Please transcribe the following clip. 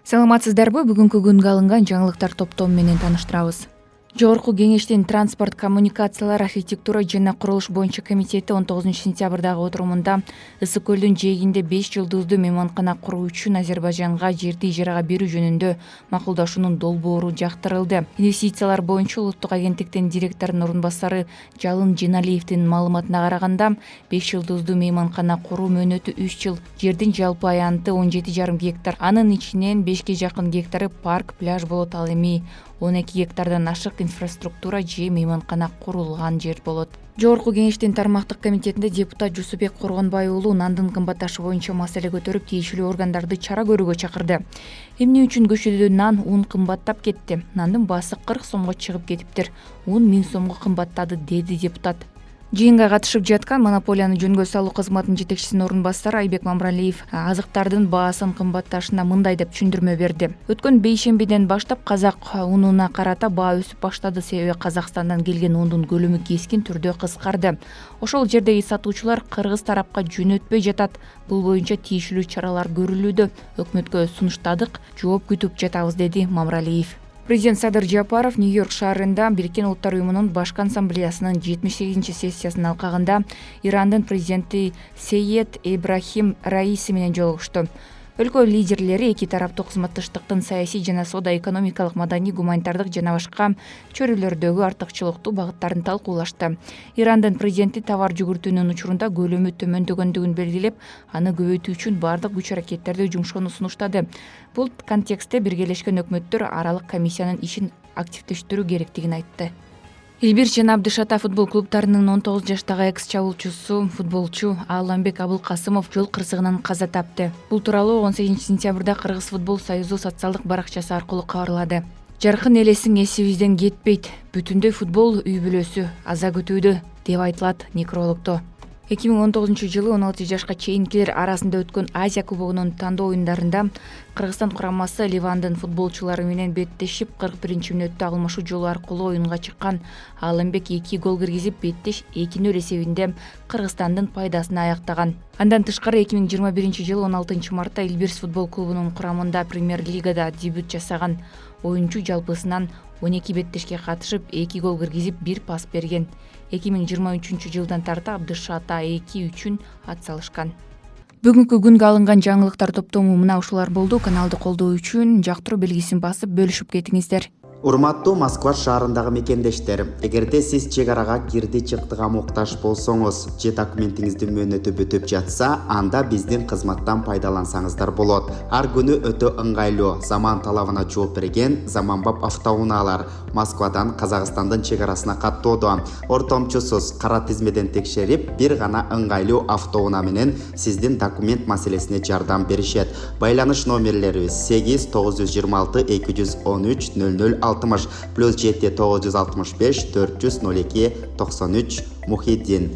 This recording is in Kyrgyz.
Саламатсыздарбы? Бүгүнкү күнгө алынган жаңылыктар топтому менен тааныштырабыз. Жогорку Кеңештин транспорт, коммуникациялар, архитектура жана курулуш боюнча комитети 19-сентябрдагы отурумунда Ысык көлдүн жээгинде 5 жылдыздуу мейманкана куруу үчүн Азербайжанга жерди ижарага берүү жөнүндө макулдашуунун долбоору жактырылды. Инвестициялар боюнча улуттук агенттиктин директорунун орун басары Жалын Жиналиевдин маалыматына караганда 5 жылдыздуу мейманкана куруу мөөнөтү 3 жыл. Жердин жалпы аянты 17,5 гектар. Анын ичинен 5ге жакын гектары парк, пляж болот, ал эми 12 гектардан ашык инфраструктура же мейманкана курулган жер болот. Жогорку Кеңештин тармактык комитетинде депутат Жусупбек Коргонбай уулу нандын кымбатташы боюнча маселе көтөрүп, тийиштүү органдарды чара көрүүгө чакырды. Эмне үчүн көчөдө нан, ун кымбаттап кетти? Нандын баасы 40 сомго чыгып кетиптир. Ун 1000 сомго кымбаттады, деди депутат. Жыйынга катышып жаткан монополияны жөнгө салуу кызматынын жетекчисинин орун басары Айбек Мамралиев азыктардын баасын кымбатташына мындай деп түшүндүрмө берди. Өткөн бейшембиден баштап казак унуна карата баа өсүп баштады, себеби Казакстандан келген ундун көлөмү кескин түрдө кыскарды. Ошол жердеги сатуучулар кыргыз тарапка жөнөтпөй жатат. Бул боюнча тийиштүү чаралар көрүлүүдө. Өкмөткө сунуштадык, жооп күтүп жатабыз, деди Мамралиев. Президент Садыр Жапаров Нью-Йорк шаарында Бириккен Улуттар уюмунун башкы ассамблеясынын 78-сессиясынын алкагында Ирандын президенти Сейед Ибрахим Раиси менен жолугушту. Өлкө лидерлери эки тараптуу кызматташтыктын саясий жана соода-экономикалык, маданий, гуманитардык жана башка чөйрөлөрдөгү артыкчылыктуу багыттарын талкуулашты. Ирандын президенти товар жүгүртүүнүн учурунда көлөмү төмөндөгөндүгүн белгилеп, аны көбөйтүү үчүн бардык күч-аракеттерди жумшоону сунуштады. Бул контекстте Биргелешкен Өкмөттөр аралык комиссиянын ишин активдештирүү керектигин айтты. Элбир жана Абдышата футбол клубтарынын 19 жаштагы экс-чабуулчусу футболчу Аламбек Абылкасымов жол кырсыгынан каза тапты. Бул тууралуу 18-сентябрда Кыргыз футбол союзу социалдык баракчасы аркылуу кабарлады. Жаркын элесиң эсибизден кетпейт. Бүтүндөй футбол үй бүлөсү аза күтүүдө, деп айтылат некрологдо. 2019-жылы 16 жашка чейинкилер арасында өткөн Азия кубогунун тандоо оюндарында Кыргызстан курамасы Ливандын футболчулары менен беттешип 41-мүнөттө агылмашуу жолу аркылуу оюнга чыккан. Аламбек 2 гол киргизип, беттеш 2-0 эсебинде Кыргызстандын пайдасына аяктаган. Андан тышкары 2021-жылы 16 мартта Элбирс футбол клубунун курамында Премьер-лигада дебют жасаган оюнчу жалпысынан 12 беттешке катышып, 2 гол киргизип, 1 пас берген. 2023-жылдан тарта Абдышата 2 үчүн ат салышкан. Бүгүнкү күнгө алынган жаңылыктар топтому мына ушулар болду. Каналды колдоо үчүн жактыруу белгисин басып бөлүшүп кетиңиздер. Урматтуу Москва шаарындагы мекендештер, эгерде сиз чек арага кирди чыктыга муктаж болсоңуз же документиңизди мөөнөтү бүтүп жатса, анда биздин кызматтан пайдалансаңыздар болот. Ар күнү өтө ыңгайлуу, заман талабына жооп берген заманбап автоунаалар Москвадан Казакстандын чек арасына каттоодо. Ортомчусуз кара тизмеден текшерип, бир гана ыңгайлуу автоунаа менен сиздин документ маселесине жардам беришет. Байланыш номерлерибиз 8 926 213 00 +7 965 402 93 Мухиддин.